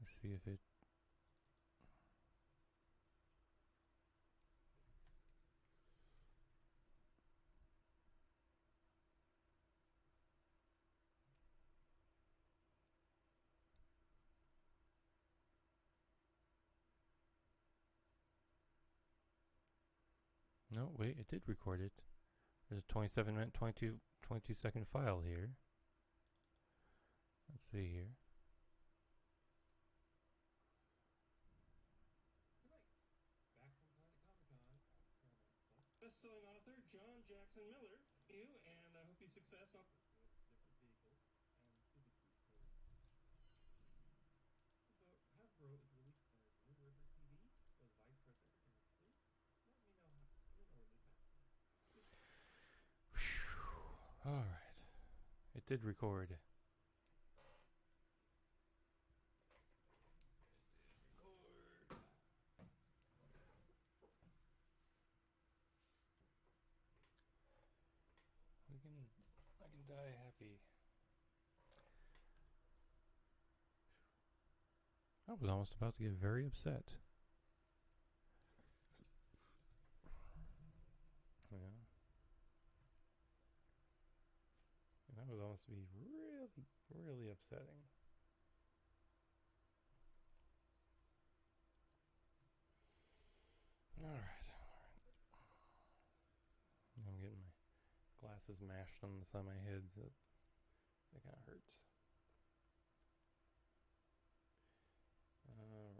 Let's see if it... No, wait, it did record it. There's a 27-minute, 22-second file here. Let's see here. Tonight, back from Planet Comicon, best-selling author John Jackson Miller, you, and I hope you success on different vehicles and cubic feet. Hasbro is released as New River TV, was vice president in his sleep. Let me know how soon or leave that. Alright. It did record. I can die happy. I was almost about to get very upset. Yeah. And that was almost to be really, really upsetting. Alright. I'm getting my glasses mashed on the side of my head, so that kind of hurts. Alright.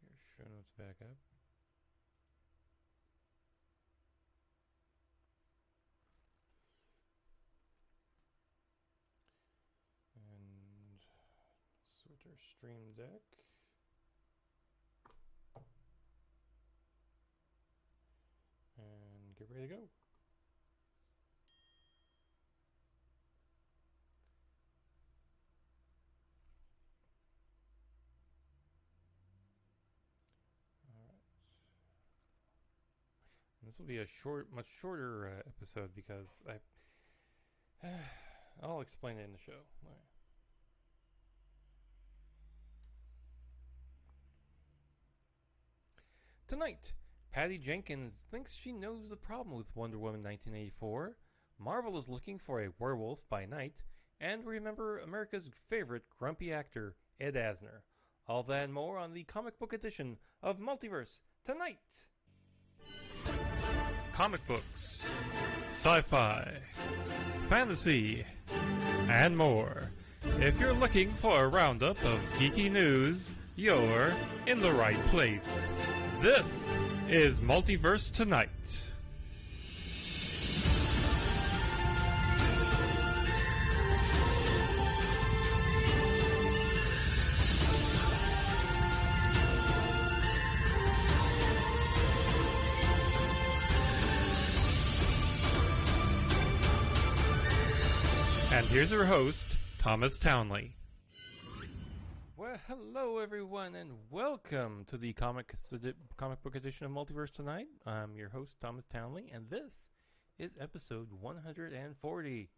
Your show notes back up. And switch our stream deck. And get ready to go. Alright. This will be a much shorter episode because I'll explain it in the show. All right. Tonight, Patty Jenkins thinks she knows the problem with Wonder Woman 1984. Marvel is looking for a werewolf by night. And remember America's favorite grumpy actor, Ed Asner. All that and more on the comic book edition of Multiverse Tonight. Comic books, sci-fi, fantasy, and more. If you're looking for a roundup of geeky news, you're in the right place. This is Multiverse Tonight. And here's your host, Thomas Townley. Well, hello everyone, and welcome to the comic book edition of Multiverse Tonight. I'm your host, Thomas Townley, and this is episode 140.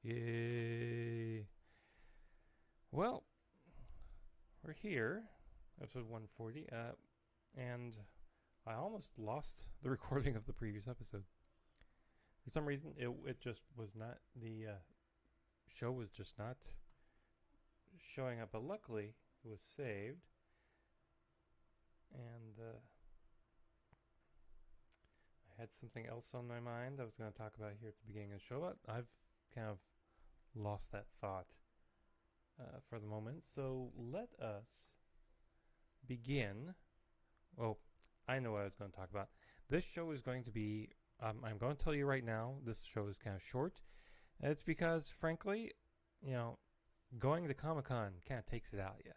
Yay! Well, we're here, episode 140, and I almost lost the recording of the previous episode. For some reason, it just was not, the show was just not showing up, but luckily it was saved. And I had something else on my mind I was going to talk about here at the beginning of the show, but I've kind of lost that thought for the moment. So let us begin. Well, I know what I was going to talk about. This show is going to be, I'm going to tell you right now, this show is kind of short. And it's because, frankly, going to Comic-Con kind of takes it out of you.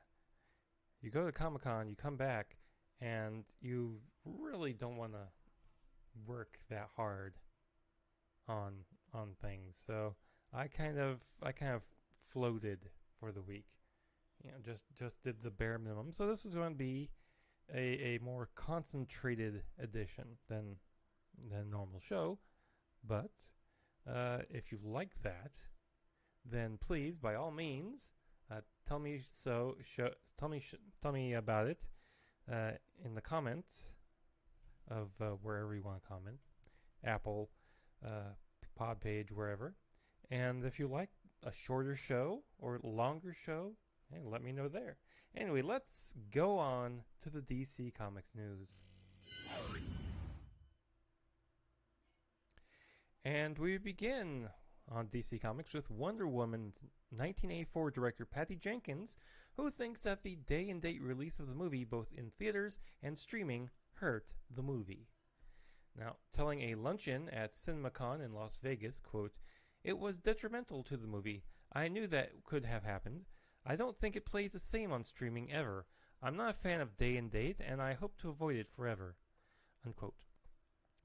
You go to Comic-Con, you come back, and you really don't want to work that hard on things. So I kind of floated for the week. Just did the bare minimum. So this is going to be a more concentrated edition than normal show. But if you like that, then please, by all means, Tell me tell me about it in the comments of wherever you want to comment, Apple, Pod page, wherever. And if you like a shorter show or longer show, hey, let me know there. Anyway, let's go on to the DC Comics news. And we begin on DC Comics with Wonder Woman 1984 director Patty Jenkins, who thinks that the day and date release of the movie, both in theaters and streaming, hurt the movie. Now, telling a luncheon at CinemaCon in Las Vegas, quote, "It was detrimental to the movie. I knew that could have happened. I don't think it plays the same on streaming ever. I'm not a fan of day and date, and I hope to avoid it forever." Unquote.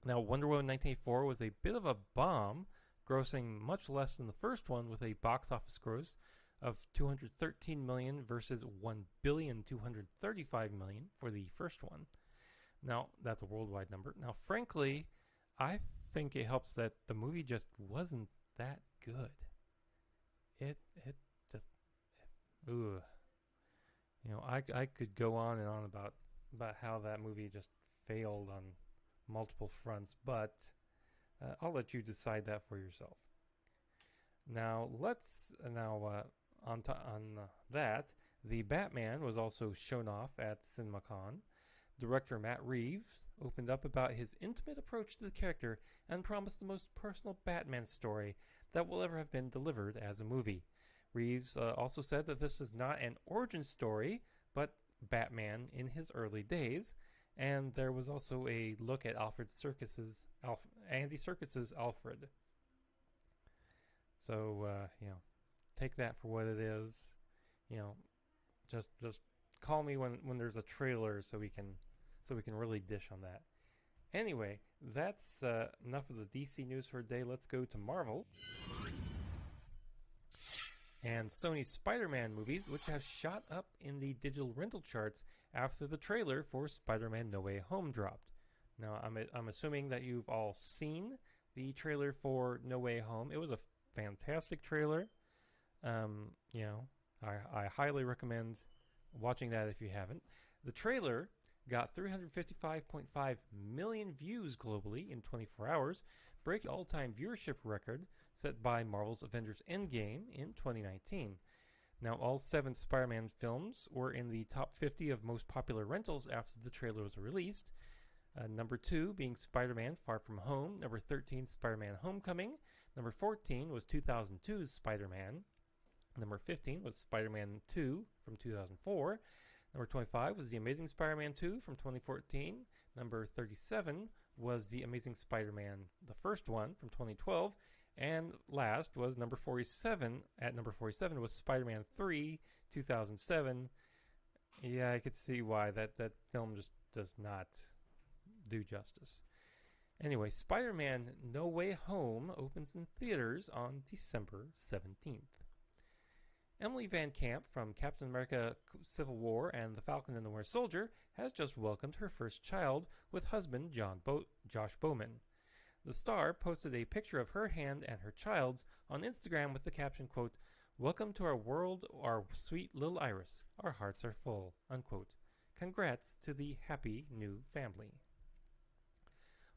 Now, Wonder Woman 1984 was a bit of a bomb, grossing much less than the first one, with a box office gross of $213 million versus $1,235 million for the first one. Now, that's a worldwide number. Now, frankly, I think it helps that the movie just wasn't that good. It just, ugh. You know, I could go on and on about how that movie just failed on multiple fronts, but I'll let you decide that for yourself. Now, on that, the Batman was also shown off at CinemaCon. Director Matt Reeves opened up about his intimate approach to the character and promised the most personal Batman story that will ever have been delivered as a movie. Reeves also said that this was not an origin story, but Batman in his early days, and there was also a look at Andy Serkis's Alfred. So take that for what it is. Just call me when there's a trailer so we can really dish on that. Anyway, that's enough of the DC news for today. Let's go to Marvel and Sony's Spider-Man movies, which have shot up in the digital rental charts after the trailer for Spider-Man No Way Home dropped. Now, I'm assuming that you've all seen the trailer for No Way Home. It was a fantastic trailer. I highly recommend watching that if you haven't. The trailer got 355.5 million views globally in 24 hours, breaking the all-time viewership record set by Marvel's Avengers Endgame in 2019. Now, all 7 Spider-Man films were in the top 50 of most popular rentals after the trailer was released. Number 2 being Spider-Man Far From Home. Number 13, Spider-Man Homecoming. Number 14 was 2002's Spider-Man. Number 15 was Spider-Man 2 from 2004. Number 25 was The Amazing Spider-Man 2 from 2014. Number 37 was The Amazing Spider-Man, the first one, from 2012. And last was number 47. At number 47 was Spider-Man 3, 2007. Yeah, I could see why that film just does not do justice. Anyway, Spider-Man No Way Home opens in theaters on December 17th. Emily Van Camp from Captain America Civil War and The Falcon and the Winter Soldier has just welcomed her first child with husband Josh Bowman. The star posted a picture of her hand and her child's on Instagram with the caption, quote, "Welcome to our world, our sweet little Iris. Our hearts are full," unquote. Congrats to the happy new family.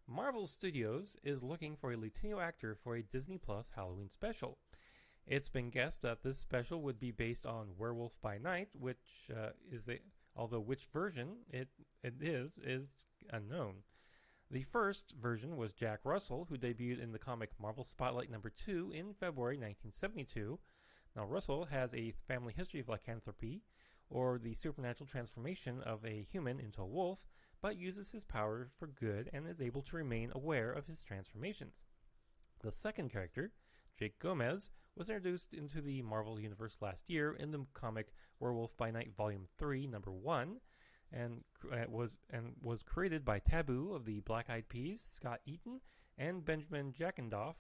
Marvel Studios is looking for a Latino actor for a Disney Plus Halloween special. It's been guessed that this special would be based on Werewolf by Night, although which version it is unknown. The first version was Jack Russell, who debuted in the comic Marvel Spotlight #2 in February 1972. Now, Russell has a family history of lycanthropy, or the supernatural transformation of a human into a wolf, but uses his power for good and is able to remain aware of his transformations. The second character, Jake Gomez, was introduced into the Marvel Universe last year in the comic Werewolf by Night Volume 3, number 1, and was created by Taboo of the Black Eyed Peas, Scott Eaton, and Benjamin Jackendoff.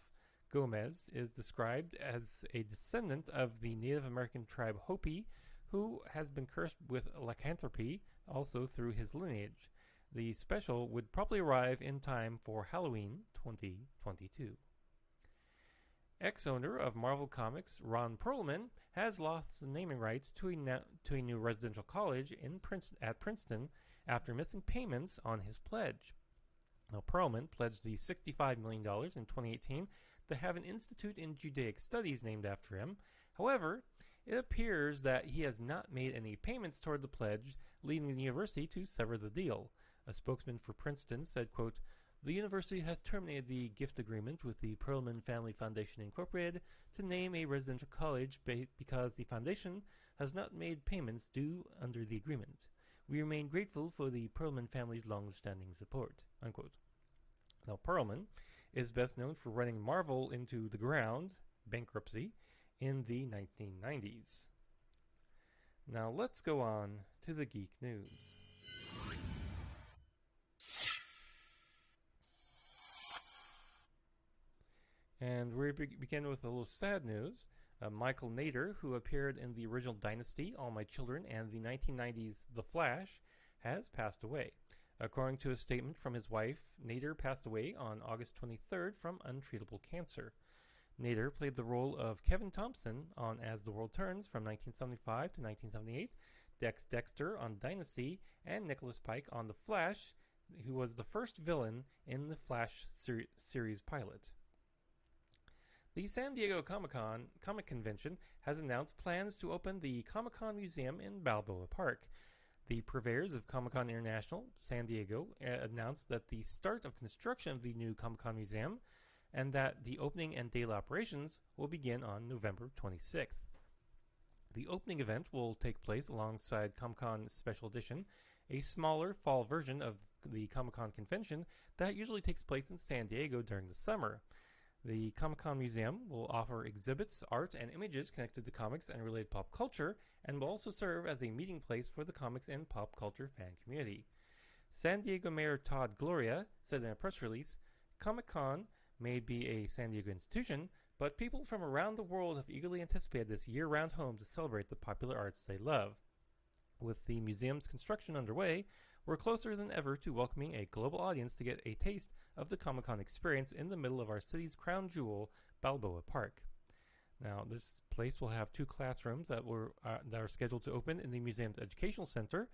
Gomez is described as a descendant of the Native American tribe Hopi, who has been cursed with lycanthropy also through his lineage. The special would probably arrive in time for Halloween 2022. Ex-owner of Marvel Comics, Ron Perlman, has lost the naming rights to a new residential college at Princeton after missing payments on his pledge. Now, Perlman pledged the $65 million in 2018 to have an institute in Judaic studies named after him. However, it appears that he has not made any payments toward the pledge, leading the university to sever the deal. A spokesman for Princeton said, quote, "The university has terminated the gift agreement with the Perlman Family Foundation Incorporated to name a residential college because the foundation has not made payments due under the agreement. We remain grateful for the Perlman family's long-standing support," unquote. Now, Perlman is best known for running Marvel into the ground, bankruptcy, in the 1990s. Now let's go on to the geek news. And we begin with a little sad news. Michael Nader, who appeared in the original Dynasty, All My Children, and the 1990s The Flash, has passed away. According to a statement from his wife, Nader passed away on August 23rd from untreatable cancer. Nader played the role of Kevin Thompson on As the World Turns from 1975 to 1978, Dex Dexter on Dynasty, and Nicholas Pike on The Flash, who was the first villain in the Flash series pilot. The San Diego Comic Convention has announced plans to open the Comic-Con Museum in Balboa Park. The purveyors of Comic-Con International, San Diego, announced that the start of construction of the new Comic-Con Museum and that the opening and daily operations will begin on November 26th. The opening event will take place alongside Comic-Con Special Edition, a smaller fall version of the Comic-Con convention that usually takes place in San Diego during the summer. The Comic-Con Museum will offer exhibits, art, and images connected to comics and related pop culture, and will also serve as a meeting place for the comics and pop culture fan community. San Diego Mayor Todd Gloria said in a press release, "Comic-Con may be a San Diego institution, but people from around the world have eagerly anticipated this year-round home to celebrate the popular arts they love. With the museum's construction underway, we're closer than ever to welcoming a global audience to get a taste of the Comic-Con experience in the middle of our city's crown jewel, Balboa Park." Now, this place will have 2 classrooms that are scheduled to open in the museum's educational center.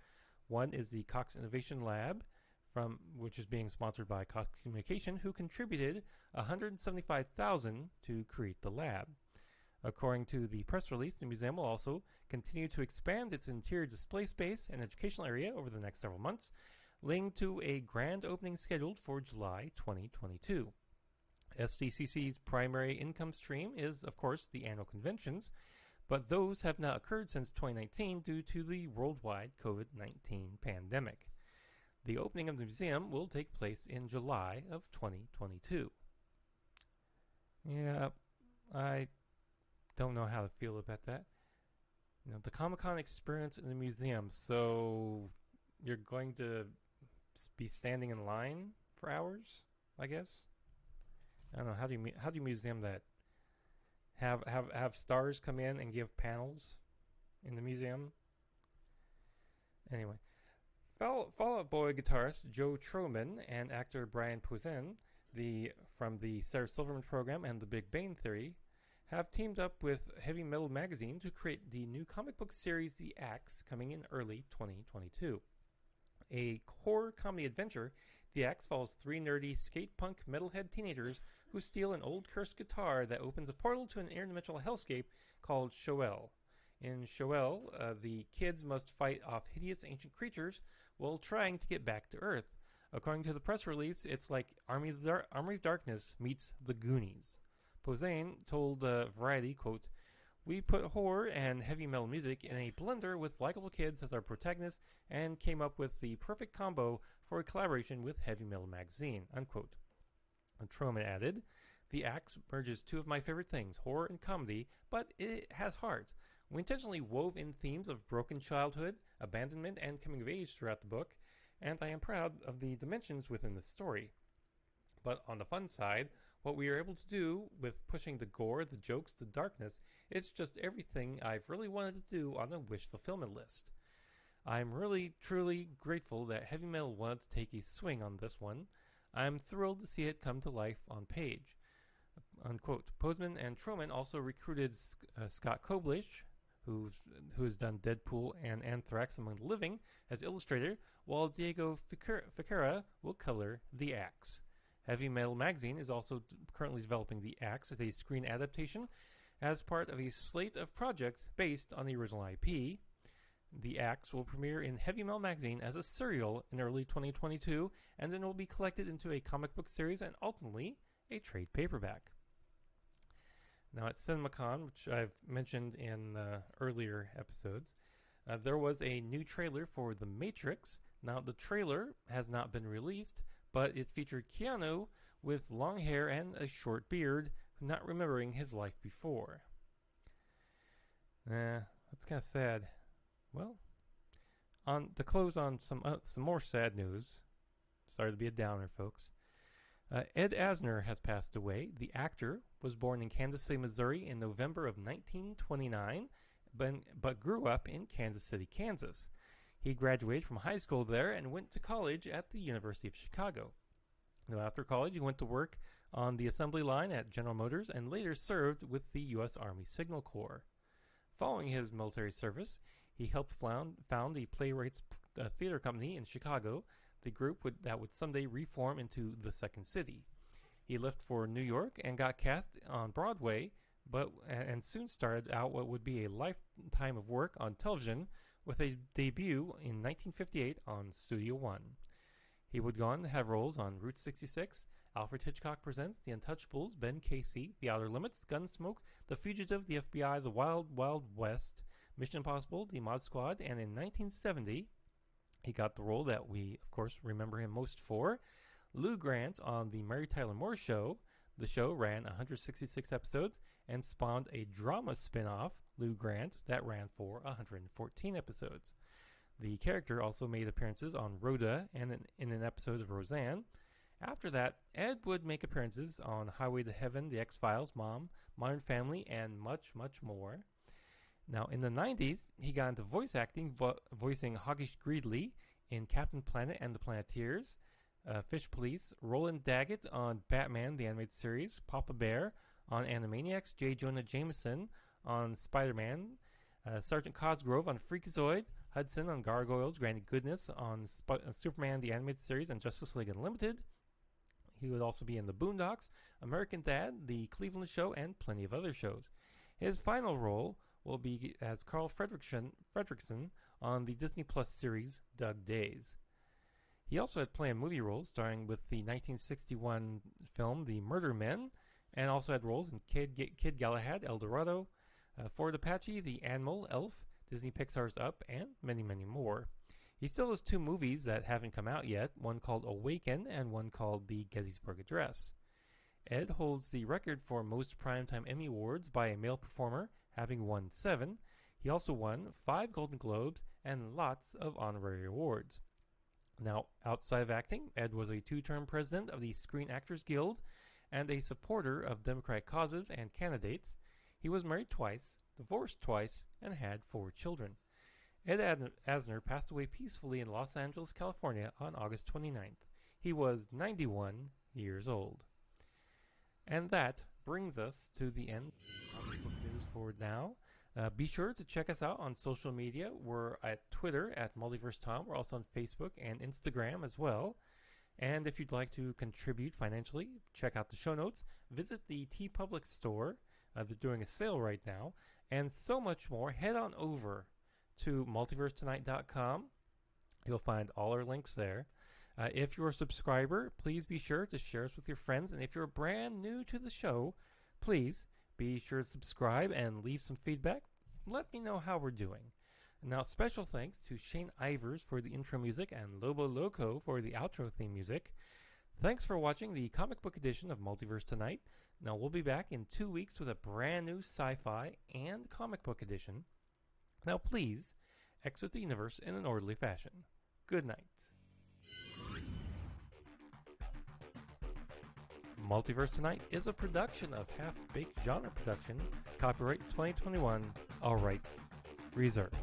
One is the Cox Innovation Lab, which is being sponsored by Cox Communication, who contributed $175,000 to create the lab. According to the press release, the museum will also continue to expand its interior display space and educational area over the next several months, leading to a grand opening scheduled for July 2022. SDCC's primary income stream is, of course, the annual conventions, but those have not occurred since 2019 due to the worldwide COVID-19 pandemic. The opening of the museum will take place in July of 2022. Yeah, I don't know how to feel about that. You know, the Comic-Con experience in the museum, so you're going to be standing in line for hours, I guess? I don't know, how do you museum that? Have stars come in and give panels in the museum? Anyway, Fall Out Boy guitarist Joe Troman and actor Brian Posehn, from the Sarah Silverman program and The Big Bang Theory, have teamed up with Heavy Metal Magazine to create the new comic book series The Axe, coming in early 2022. A horror comedy adventure, The Axe follows 3 nerdy skate punk metalhead teenagers who steal an old cursed guitar that opens a portal to an interdimensional hellscape called Shoel. In Shoel, the kids must fight off hideous ancient creatures while trying to get back to Earth. According to the press release, it's like Army of Darkness meets The Goonies. Posehn told Variety, quote, "We put horror and heavy metal music in a blender with likable kids as our protagonists and came up with the perfect combo for a collaboration with Heavy Metal Magazine," unquote. And Troman added, "The Axe merges 2 of my favorite things, horror and comedy, but it has heart. We intentionally wove in themes of broken childhood, abandonment, and coming of age throughout the book, and I am proud of the dimensions within the story. But on the fun side, what we are able to do with pushing the gore, the jokes, the darkness, it's just everything I've really wanted to do on a wish fulfillment list. I'm really, truly grateful that Heavy Metal wanted to take a swing on this one. I'm thrilled to see it come to life on page. unquote. Postman and Truman also recruited Scott Koblish, who's done Deadpool and Anthrax Among the Living, as illustrator, while Diego Ficarra will color The Axe. Heavy Metal Magazine is also currently developing The Axe as a screen adaptation as part of a slate of projects based on the original IP. The Axe will premiere in Heavy Metal Magazine as a serial in early 2022, and then will be collected into a comic book series and ultimately a trade paperback. Now at CinemaCon, which I've mentioned in earlier episodes, there was a new trailer for The Matrix. Now the trailer has not been released, but it featured Keanu with long hair and a short beard, not remembering his life before. That's kind of sad. Well, to close on some more sad news, sorry to be a downer, folks. Ed Asner has passed away. The actor was born in Kansas City, Missouri in November of 1929, but grew up in Kansas City, Kansas. He graduated from high school there and went to college at the University of Chicago. Now, after college, he went to work on the assembly line at General Motors and later served with the U.S. Army Signal Corps. Following his military service, he helped found the Playwrights Theater Company in Chicago, the group that would someday reform into the Second City. He left for New York and got cast on Broadway, and soon started out what would be a lifetime of work on television with a debut in 1958 on Studio One. He would go on to have roles on Route 66, Alfred Hitchcock Presents, The Untouchables, Ben Casey, The Outer Limits, Gunsmoke, The Fugitive, The FBI, The Wild Wild West, Mission Impossible, The Mod Squad, and in 1970, he got the role that we, of course, remember him most for, Lou Grant on The Mary Tyler Moore Show. The show ran 166 episodes and spawned a drama spin-off, Lou Grant, that ran for 114 episodes. The character also made appearances on Rhoda and in an episode of Roseanne. After that, Ed would make appearances on Highway to Heaven, The X-Files, Mom, Modern Family, and much, much more. Now, in the 90s, he got into voice acting, voicing Hoggish Greedley in Captain Planet and the Planeteers, Fish Police, Roland Daggett on Batman, the animated series, Papa Bear on Animaniacs, J. Jonah Jameson on Spider-Man, Sergeant Cosgrove on Freakazoid, Hudson on Gargoyles, Granny Goodness on Superman, the animated series, and Justice League Unlimited. He would also be in The Boondocks, American Dad, The Cleveland Show, and plenty of other shows. His final role will be as Carl Fredricksen on the Disney Plus series Doug Days. He also had plenty of movie roles, starring with the 1961 film The Murder Men, and also had roles in Kid Galahad, El Dorado, Fort Apache, The Animal, Elf, Disney Pixar's Up, and many, many more. He still has 2 movies that haven't come out yet, one called Awaken and one called The Gettysburg Address. Ed holds the record for most Primetime Emmy Awards by a male performer, having won 7. He also won 5 Golden Globes and lots of honorary awards. Now, outside of acting, Ed was a 2-term president of the Screen Actors Guild and a supporter of Democratic causes and candidates. He was married twice, divorced twice, and had 4 children. Ed Asner passed away peacefully in Los Angeles, California on August 29th. He was 91 years old. And that brings us to the end of comic book news for now. Be sure to check us out on social media. We're at Twitter at Multiverse Tom. We're also on Facebook and Instagram as well. And if you'd like to contribute financially, check out the show notes. Visit the TeePublic store. They're doing a sale right now. And so much more. Head on over to multiversetonight.com. You'll find all our links there. If you're a subscriber, please be sure to share us with your friends. And if you're brand new to the show, please be sure to subscribe and leave some feedback. Let me know how we're doing. Now, special thanks to Shane Ivers for the intro music and Lobo Loco for the outro theme music. Thanks for watching the comic book edition of Multiverse Tonight. Now, we'll be back in 2 weeks with a brand new sci-fi and comic book edition. Now, please exit the universe in an orderly fashion. Good night. Multiverse Tonight is a production of Half-Baked Genre Productions, copyright 2021, all rights reserved.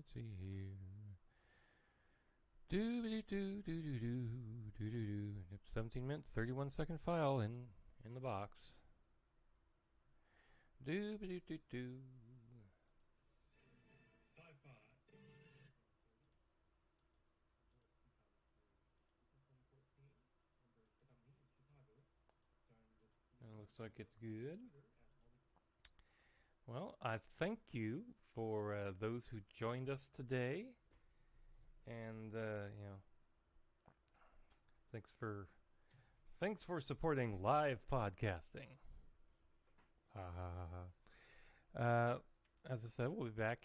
Let's see here. Do do do do do do do do. 17-minute, 31-second file in the box. Do do do do. Sci-fi. It looks like it's good. Well, I thank you for those who joined us today, and thanks for supporting live podcasting. As I said, we'll be back in